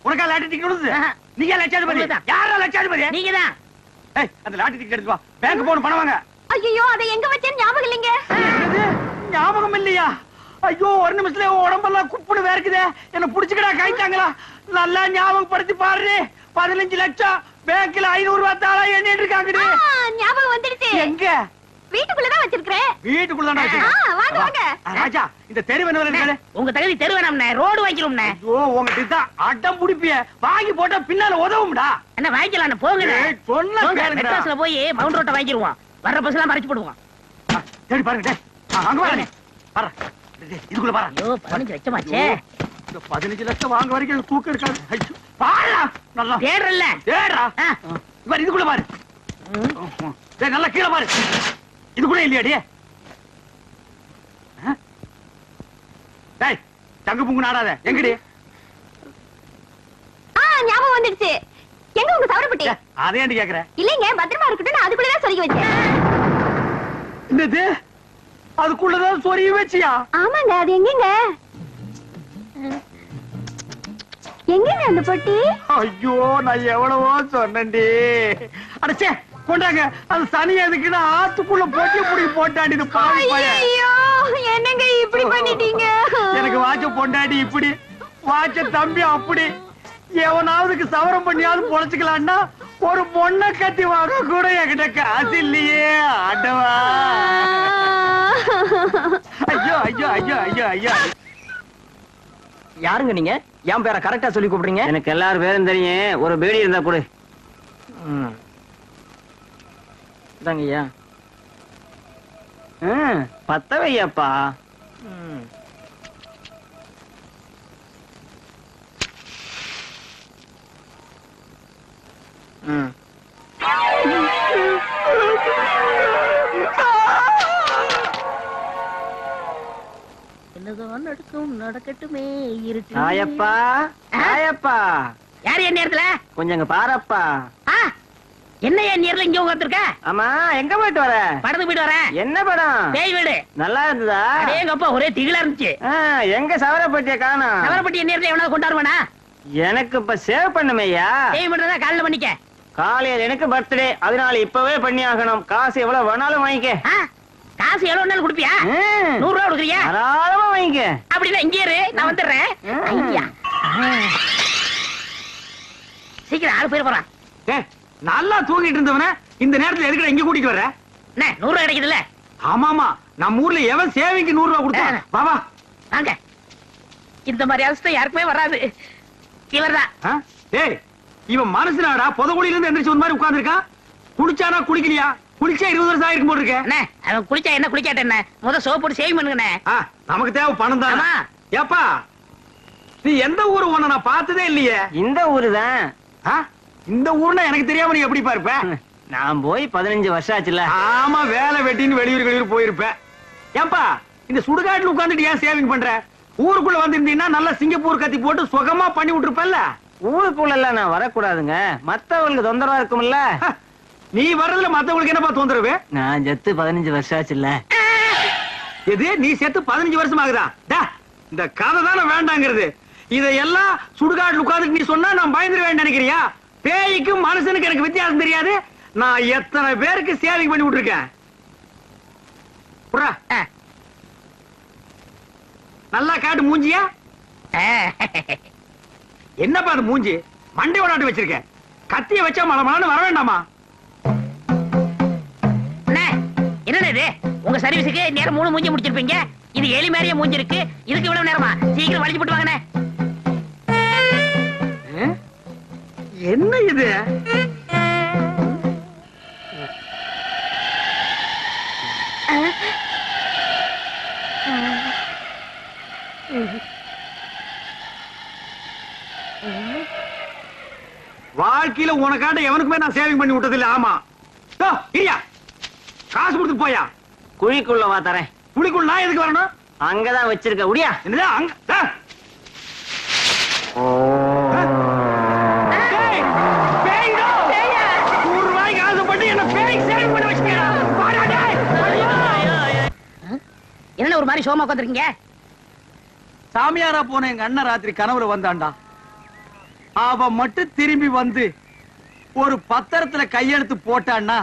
உனக்கா லாட்டரி டிக்கெட் விழுது? நீங்க லட்சாதிபதி? யாரா லட்சாதிபதி? நீங்க தான். ஏய் அந்த லாட்டரி டிக்கெட் எடுத்து வா, பேங்க் போன் பணம் வாங்க. ஐயோ அதை எங்க வச்சேன்னு ஞாபகம் இல்லைங்க. ஞாபகம் இல்லையா? ஐயோ ஒரு நிமிஷத்துல உடம்பெல்லாம் குப்புன்னு வேர்க்குதே. என்ன புடிச்சுக்கடா கைத்தாங்களா? நல்லா ஞாபகப்படுத்தி பாரு. 15 லட்சம் பேங்க்ல 500 ரூபாய் தாளா எண்ணிட்டு இருக்காங்கடி. ஞாபகம் வந்துடுச்சு. எங்க? வீட்டுக்குள்ளதான் வச்சிருக்கேன். வீட்டுக்குள்ளதான் வச்சிருக்கேன். வாங்க வாங்க. ராஜா இந்த தெரு என்ன? உங்க தகுதி தெரு வேணாம்ண்ணே, ரோடு வாங்கிக்கிறோம்ண்ணே. ஐயோ உங்ககிட்ட தான் அடம் புடிப்பிய. வாங்கி போட்டா பின்னால உதவும்டா. என்ன வாங்கிக்கலாம் போங்க. சொன்ன கேளுங்கடா. மெட்ராஸ்ல போய் மவுண்ட் ரோட்ட வாங்கிடுவோம். வர்ற பஸ் எல்லாம் மறைச்சு போடுவோம். தேடி பாருங்க. டேய் அங்க பாருங்க. பாரு இதுக்குள்ள பாரு. ஐயோ 15 லட்சம் ஆச்சே. இந்த 15 லட்சம் வாங்க வரைக்கும் தூக்கம் இருக்காது. ஐயோ பாருடா. நல்லா தேடுறல்ல. தேடுடா. இவர் இதுக்குள்ள பாரு. டேய் நல்லா கீழ பாரு. இதுக்குள்ள இல்லையாடி? டேய் தங்க புங்கு நாடாத. எங்கடி? ஞாபகம் வந்துடுச்சு. எங்க உங்க சவரப்பட்டி? அதே ஏன்டி கேக்குற? இல்லைங்க பத்திரமா இருக்கட்டும், நான் அதுக்குள்ளதான் சொருகி வச்சேன். என்னது? அதுக்குள்ளதான் சொருகி வச்சியா? ஆமாங்க. அது எங்கங்க? எங்கங்க அந்த பொட்டி? ஐயோ நான் எவ்வளவோ சொன்னேன்டி. அடச்சே கொண்டாங்க. அது சனி எதுக்குன்னா ஆத்துக்குள்ள போட்டி புடி போட்டாடி பாவி பையன். ஐயோ என்னங்க இப்படி பண்ணிட்டீங்க? எனக்கு வாட்ச பொண்டாடி இப்படி, வாட்ச தம்பி அப்படி. எவனாவதுக்கு சவரம் பண்ணியாவது பொழைச்சுக்கலான்னா ஒரு பொண்ணை கட்டி வாங்க கூட என்கிட்ட காசு இல்லையே ஆண்டவா. ஐயோ ஐயோ ஐயோ ஐயோ ஐயோ. யாருங்க நீங்க? என் பேரை கரெக்டா சொல்லி கூப்பிடுறீங்க? எனக்கு எல்லாரும் பேரும் தெரியும். ஒரு பேடி இருந்தா கொடு. இதாங்க ஐயா. பத்த வையப்பா. என்னதான் நடக்கும் நடக்கட்டுமே. இருக்கு ஆயப்பா ஆயப்பா. யாரு என் நேரத்துல? கொஞ்சம் அங்க பாரப்பா. என்ன என் நேரத்துல இங்க உட்கார்ந்திருக்க? ஆமா எங்க போயிட்டு வர? படத்துக்கு போயிட்டு வரேன். என்ன படம்? பேய் வீடு. நல்லா இருந்ததா? எங்க அப்பா ஒரே திகிலா இருந்துச்சு. எங்க சவரப்பட்டிய காணோம். சவரப்பட்டி என் நேரத்துல எவனாவது கொண்டாடுவானா? எனக்கு இப்ப சேவ் பண்ணுமையா? சேவ் பண்றதா காலைல பண்ணிக்க. காலையில் எனக்கு பர்த்டே, அதனால இப்பவே பண்ணி ஆகணும். காசு எவ்வளவு வேணாலும் வாங்கிக்க. காசு எவ்வளவு வேணாலும் கொடுப்பியா? 100 ரூபா கொடுக்குறியா? தாராளமா வாங்கிக்க. அப்படின்னா இங்கே இரு, நான் வந்துடுறேன். ஐயா சீக்கிரம் ஆளு போயிட போறான். நல்லா தூங்கிட்டு இருந்தவன இந்த நேரத்துல எதுக்கு இங்க கூட்டிட்டு வர? 100 ரூபா கிடைக்குதுல்ல? ஆமாமா, நம்ம ஊர்ல எவன் சேவிங்க்கு 100 ரூபா கொடுத்தான்? வா வா வாங்க. இந்த மாதிரி அவஸ்தை யாருக்குமே வராது. இவர்தான். டேய், இவன் மனசுனாடா புதகுழியில இருந்து எந்திரிச்சு ஒரு மாதிரி உட்கார்ந்திருக்கான். குளிச்சானா குளிக்கலையா? குளிச்சா 20 வருஷம் ஆயிருக்கும் போல இருக்கு. அண்ணே, அவன் குளிச்சா என்ன குளிக்காட்ட என்ன? முத சோப் போட்டு சேவிங் பண்ணுங்கண்ணே. நமக்கு தேவை பணம் தான். ஏப்பா, நீ எந்த ஊரு? உன்னை நான் பார்த்ததே இல்லையே. இந்த ஊரு தான். இந்த ஊர்னா எனக்கு தெரியாம நீ எப்படி இருப்ப? நான் போய் 15 வருஷம் ஆச்சுல. ஆமா, வேலை வெட்டின்னு வெளியூர் போயிருப்பேன். ஏப்பா, இந்த சுடுகாட்டுல உட்கார்ந்துட்டு ஏன் சேவிங் பண்ற? ஊருக்குள்ள வந்திருந்தீங்கன்னா நல்லா சிங்கப்பூர் கத்தி போட்டு சுகமா பண்ணி விட்டுருப்பல்ல. ஊருக்குள்ள எல்லாம் நான் வரக்கூடாதுங்க, மத்தவங்களுக்கு தொந்தரவா இருக்கும்ல. நீ வர்றதுல மத்தவங்களுக்கு என்னப்பா தொந்தரவு? நான் செத்து 15 வருஷம் ஆச்சுல்ல. எது, நீ செத்து 15 வருஷம் ஆகுதா? இந்த கதை தானே வேண்டாங்கிறது. இதையெல்லாம் சுடுகாட்டுல உட்கார்ந்துட்டு நீ சொன்னா நான் பயந்துருவேன் நினைக்கிறியா? பேய்க்கும் மனுஷனுக்கு எனக்கு வித்தியாசம் தெரியாது. நான் எத்தனை பேருக்கு சேவிங் பண்ணி விட்டுருக்கேன். நல்லா காட்டு மூஞ்சியா. என்னப்பா அது மூஞ்சி? மண்டை ஓடாட்டு வச்சிருக்க. கத்திய வச்சா மலமலான்னு வர வேண்டாமா? என்ன இது? உங்க சர்வீஸுக்கு நேரம் 3 மூஞ்சி முடிச்சிருப்பீங்க. இது எலி மாதிரியே மூஞ்சி இருக்கு. இதுக்கு இவ்வளவு நேரமா? சீக்கிரம் வளைச்சு போட்டு வாங்கண்ணே. என்ன இது? வாழ்க்கையில உனக்காட்ட எவனுக்குமே நான் சேவிங் பண்ணி விட்டது இல்ல. ஆமா, காசு கொடுத்து போயா. குழிக்குள்ள வா தரேன். குழிக்குள்ள நான் எதுக்கு வரணும்? அங்கதான் வச்சிருக்க. உடியா. என்னது அங்க? என்ன ஒரு மாதிரி சோமா உட்காந்துருக்கீங்க? சாமியாரா போன எங்க அண்ணன் ராத்திரி கனவுல வந்தாண்டா. அவ மட்டும் திரும்பி வந்து ஒரு பத்திரத்துல கையெழுத்து போட்டான்னா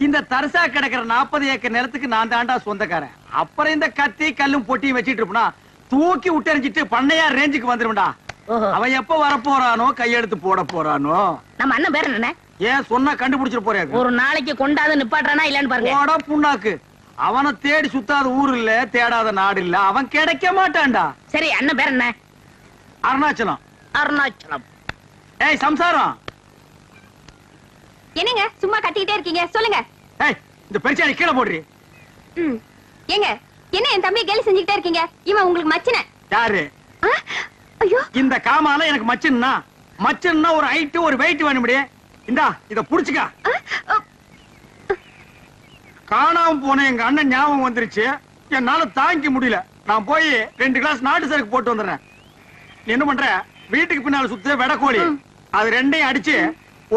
இந்த தரிசா கிடக்கிற 40 ஏக்கர் நிலத்துக்கு நான் தாண்டா சொந்தக்காரன். அப்புறம் இந்த கத்தி கல்லும் பொட்டியும் வச்சிட்டு இருப்பா தூக்கி விட்டறிஞ்சிட்டு பண்ணையார் ரேஞ்சுக்கு வந்துருவா. அவன் எப்ப வரப்போறானோ கையெழுத்து போட போறானோ. நம்ம அண்ணன் பேர் என்ன? ஏன் சொன்னா கண்டுபிடிச்சிட்டு போறாரு. ஒரு நாளைக்கு கொண்டாந்து நிப்பாட்டுறானா இல்லன்னு பாருங்க. போடா புண்ணாக்கு. அவனை தேடி சுத்தாத ஊர் இல்ல, தேடாத நாடு இல்ல. அவன் கிடைக்க மாட்டான்டா. சரி, அண்ணன் பேர் என்ன? அருணாச்சலம். அருணாச்சலம். ஏய் சம்சாரம், என்னங்க சும்மா கத்திக்கிட்டே இருக்கீங்க? சொல்லுங்க. ஏய், இந்த பெருச்சாளி கீழே போடுறீ. ஏங்க, என்ன என் தம்பி கேலி செஞ்சுக்கிட்டே இருக்கீங்க? இவன் உங்களுக்கு மச்சின. யாரு? ஐயோ, இந்த காமால எனக்கு மச்சின்னா. மச்சின்னா ஒரு ஹைட் ஒரு வெயிட் வேணும்டி. இந்தா இத புடிச்சுக்க. காணாம போன எங்க அண்ணன் ஞாபகம் வந்துருச்சு. என்னால தாங்கிக்க முடியல. நான் போய் 2 கிளாஸ் நாட்டு சரக்கு போட்டு வந்துடுறேன். நீ என்ன பண்ற? வீட்டுக்கு பின்னால சுத்த வெடக்கோழி, அது ரெண்டையும் அடிச்சு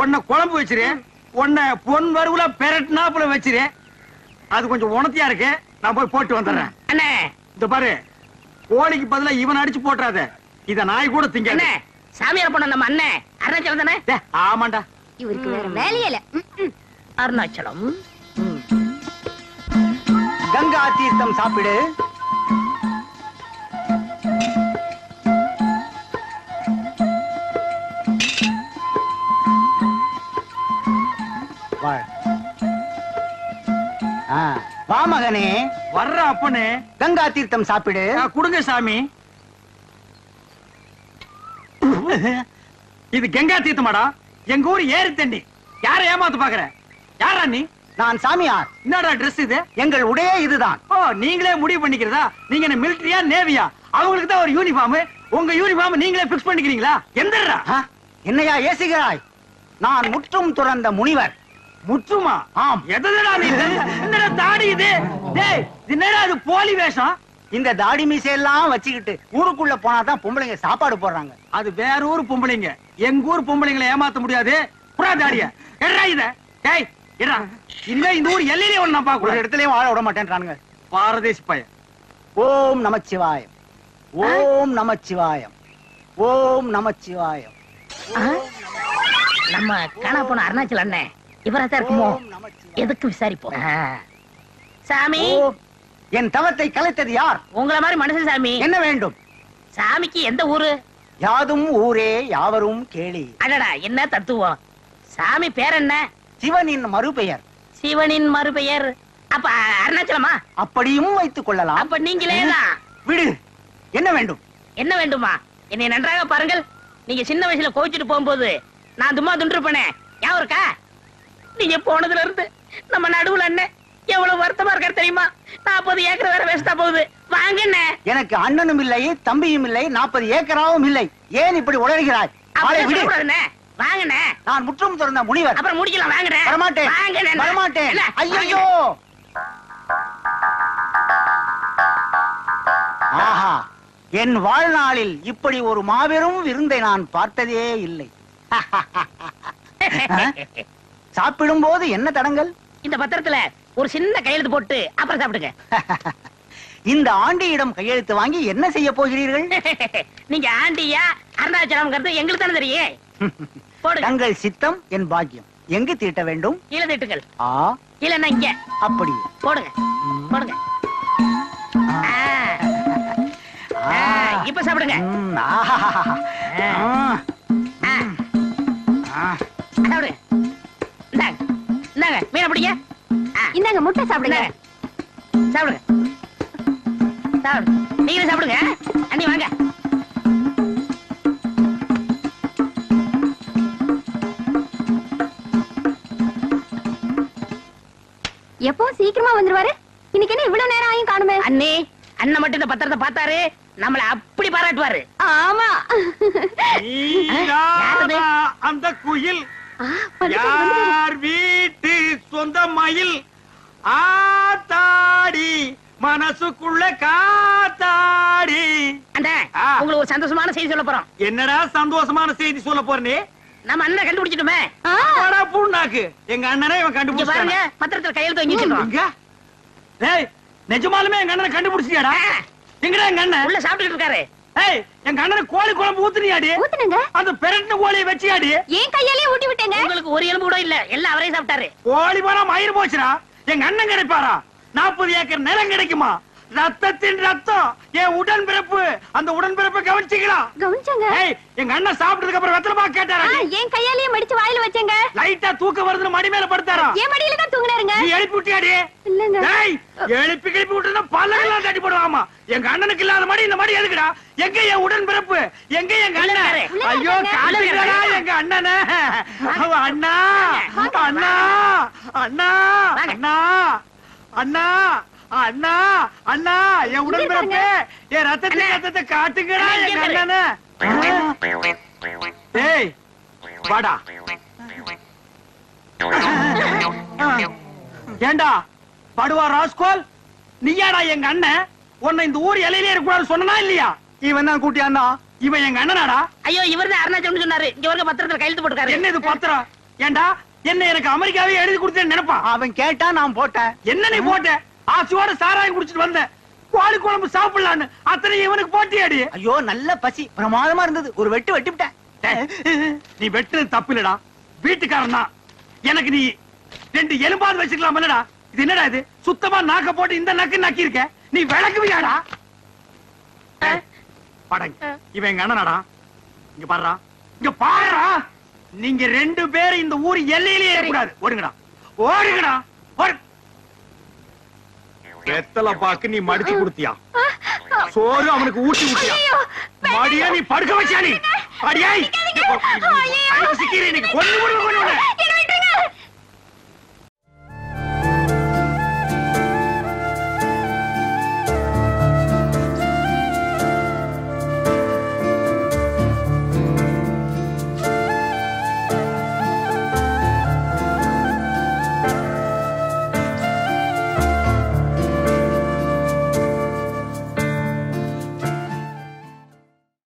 ஒன்ன குழம்பு வச்சிரு, ஒன்ன பொன் வறுவுல பெரட்னாப்புல வச்சிரு. அது கொஞ்சம் உணர்த்தியா இருக்கு. நான் போய் போட்டு வந்துடுறேன். அண்ணே, இந்த பாரு, கோழிக்கு பதிலா இவன் அடிச்சு போட்டுறாத. இத நாய் கூட திங்க. சாமியார் போன நம்ம அண்ணன் அருணாச்சலம் தானே? ஆமாண்டா. இவருக்கு வேற வேலையே இல்ல. அருணாச்சலம். கங்கா தீர்த்தம் சாப்பிடு. வா மகனே. வர்ற அப்பனே. கங்கா தீர்த்தம் சாப்பிடு. குடுங்க சாமி. இது கங்கா தீர்த்தமாடா. எங்க ஊர் ஏரி தண்ணி. யார ஏமாத்து பாக்குற? யாரா நீ? நான் சாமியார். என்னடா ட்ரெஸ் இது? எங்கள் உடையே இதுதான். ஓ, நீங்களே முடிவு பண்ணிக்கிறதா? நீங்க என்ன மிலிட்டரியா நேவியா? அவங்களுக்கு தான் ஒரு யூனிஃபார்ம். உங்க யூனிஃபார்ம் நீங்களே பிக்ஸ் பண்ணிக்கிறீங்களா? எந்தடா? என்னையா ஏசுகிறாய்? நான் முற்றும் துறந்த முனிவர். முற்றுமா? ஆம். எதடா நீ? என்னடா தாடி இது? டேய், என்னடா இது போலி வேஷம்? இந்த தாடி மீசையெல்லாம் வச்சுக்கிட்டு ஊருக்குள்ள போனாதான் பொம்பளைங்க சாப்பாடு போடுறாங்க. அது வேற ஊர் பொம்பளைங்க. எங்க ஊர் பொம்பளைங்களை ஏமாத்த முடியாது. புறா தாடிய எடா இத. டேய், எடா. இல்ல இந்த ஊர் எல்லையிலே ஒண்ணு நான் பாக்க ஒரு இடத்துலயும் வாழ விட மாட்டேன்றானுங்க. பாரதேசி பையன். ஓம் நமச்சிவாயம், ஓம் நமச்சிவாயம், ஓம் நமச்சிவாயம். நம்ம காணா போன அருணாச்சல் அண்ணன் இவராத்தான் இருக்குமோ? எதுக்கு விசாரிப்போம். சாமி, என் தவத்தை கலைத்தது யார்? உங்கள மாதிரி மனுஷன் சாமி. என்ன வேண்டும்? சாமிக்கு எந்த ஊரு? யாதும் ஊரே யாவரும் கேளி. அடடா, என்ன தத்துவம். சாமி பேர் என்ன? சிவனின் மறுபெயர். சிவனின் மறுபெயர் அப்ப அருணாச்சலமா? அப்படியும் வைத்துக் கொள்ளலாம். அப்ப நீங்களேதான். விடு. என்ன வேண்டும்? என்ன வேண்டுமா? என்னை நன்றாக பாருங்கள். நீங்க சின்ன வயசுல கோவிச்சுட்டு போகும்போது நான் தும்மா துண்டிருப்பேனே, ஞாபகம் இருக்கா? நீங்க போனதுல இருந்து நம்ம நடுவுல அண்ணன் எவ்வளவு வருத்தமா இருக்காரு தெரியுமா? 40 ஏக்கர் வேற வேஸ்டா போகுது. வாங்கண்ண. எனக்கு அண்ணனும் இல்லை, தம்பியும் இல்லை, 40 ஏக்கராவும் இல்லை. ஏன் இப்படி உளறுகிறாய்? வாங்கண்ண. நான் முற்றும் திறந்த முனிவர். அப்புறம் முடிக்கலாம். வாங்கண்ண. வரமாட்டேன். வரமாட்டேன். ஐயோ! ஆஹா, என் வாழ்நாளில் இப்படி ஒரு மாபெரும் விருந்தை நான் பார்த்ததே இல்லை. சாப்பிடும் போது என்ன தடங்கள்? இந்த பத்திரத்துல ஒரு சின்ன கையெழுத்து போட்டு அப்புறம் சாப்பிடுங்க. இந்த ஆண்டியிடம் கையெழுத்து வாங்கி என்ன செய்ய போகிறீர்கள்? நீங்க ஆண்டியா அருணாச்சலம் எங்களுக்கு தானே தெரியும். தங்கள் சித்தம் என் பாக்கியம். எங்கு தீட்ட வேண்டும்? கீழே தீட்டுங்கள். இல்லன்னா இங்க. அப்படி போடுங்க போடுங்க. இப்ப சாப்பிடுங்க. சாப்பிடுங்க. இந்தாங்க மீனை பிடிங்க. இந்தாங்க முட்டை சாப்பிடுங்க. சாப்பிடுங்க சாப்பிடுங்க. நீங்களும் சாப்பிடுங்க. அண்ணி வாங்க. எப்பவும் சீக்கிரமா வந்துருவாரு. இன்னைக்கு என்ன இவ்வளவு நேரம் ஆயும் காணுமே? அண்ணி, அண்ணன் மட்டும் இந்த பத்திரத்தை பார்த்தாரு நம்மள அப்படி பாராட்டுவாரு. ஆமா. அந்த குயில் யார் வீட்டு சொந்த மயில் ஆத்தாடி மனசுக்குள்ள காத்தாடி. உங்களுக்கு ஒரு சந்தோஷமான செய்தி சொல்ல போறோம். என்னடா சந்தோஷமான செய்தி சொல்ல போறே? நம்ம அண்ணனை கண்டுபிடிச்சிட்டுமே. பூண்டாக்கு எங்க அண்ணனே இவன் கண்டுபிடிச்சாங்க. பத்திரத்துல கையெழுத்து வாங்கி வச்சிருக்கோம். டேய், நிஜமாலுமே எங்க அண்ணனை கண்டுபிடிச்சியாடா? எங்கடா எங்க அண்ணன்? உள்ள சாப்பிட்டுட்டு இருக்காரு. ஏய், எங்க அண்ணனை கோழி குழம்பு ஊத்துனியாடி? ஊத்துனங்க. அந்த பெரட்ன கோழியை வச்சியாடி? ஏன் கையாலே ஊட்டி விட்டேங்க. உங்களுக்கு ஒரு எலும்பு கூட இல்ல, எல்லாம் அவரே சாப்பிட்டாரு. கோழி போனா மயிர் போச்சுடா. எங்க அண்ணன் கிடைப்பாரா? 40 ஏக்கர் நிலம் கிடைக்குமா? ரத்தத்தின் ரத்தம், என் உடன்பிறப்பு. அந்த உடன்பிறப்பை கவனிச்சீங்களா? கவனிச்சங்க. ஏய், எங்க அண்ணன் சாப்பிட்டதுக்கு அப்புறம் வெத்தலமா கேட்டாரா? ஏன் கையாலே மடிச்சு வாயில வச்சேங்க. லைட்டா தூக்க வருதுன்னு மடி மேல படுத்தாரா? ஏன் மடியில தான் தூங்குனாருங்க. நீ எழுப்பி விட்டியாடி? இல்லங்க. ஏய், எழுப்பி கிளப்பி விட்டுனா பல்லெல்லாம் தட்டி போடுவாமா. எங்க அண்ணனுக்கு இல்லாத மடி இந்த மடி எதுக்குடா? எங்க என் உடன்பிறப்பு? எங்க எங்க அண்ணன்? ஐயோ, காட்டுங்கடா எங்க அண்ணனை. அண்ணா அண்ணா அண்ணா அண்ணா அண்ணா அண்ணா அண்ணா, என் உடன்பிறப்பு, என் ரத்தத்தை காட்டுங்கடா எங்க அண்ணனை. ஏய், வாடா. ஏண்டா படுவா ராஸ்கோல், நீயாடா எங்க அண்ணன்? உன்னை இந்த ஊர் இலையிலே இருக்கக்கூடாது சொன்னா இல்லையா? இவன் தான் கூட்டியாண்டா. இவன் எங்க அண்ணனாடா? ஐயோ, இவர் தான் அருணாச்சலம் சொன்னாரு. இங்க ஒரு பத்திரத்துல கையெழுத்து போட்டுருக்காரு. என்ன இது பத்திரம்? ஏண்டா என்ன எனக்கு அமெரிக்காவே எழுதி கொடுத்தேன்னு நினைப்பா? அவன் கேட்டா நான் போட்டேன். என்ன நீ போட்ட? ஆசையோட சாராயம் குடிச்சிட்டு வந்தேன். கோழி குழம்பு சாப்பிடலான்னு அத்தனை இவனுக்கு போட்டியாடி. ஐயோ, நல்ல பசி, பிரமாதமா இருந்தது. ஒரு வெட்டு வெட்டிவிட்டேன். நீ வெட்டுறது தப்பு இல்லடா, வீட்டுக்காரன் தான். எனக்கு நீ 2 எலும்பாவது வச்சுக்கலாம் இல்லடா? இது என்னடா இது? சுத்தமா நாக்க போட்டு இந்த நக்கு நக்கி இருக்க. நீ விளக்குவியாடா? படங்க, இவன் எங்க அண்ணனாடா. இங்க பாருடா, இங்க பாருடா. நீங்க 2 பேரும் இந்த ஊர் எல்லையிலேயே இருக்கக்கூடாது. ஓடுங்கடா, ஓடுங்கடா. வெத்தலை பாக்கு நீ மடிச்சு கொடுத்தியா? சோறு அவனுக்கு ஊட்டி விட்டியா? மடியா நீ படுக்க வச்சியா? நீ அடியாய் சிக்கிறேன். கொண்டு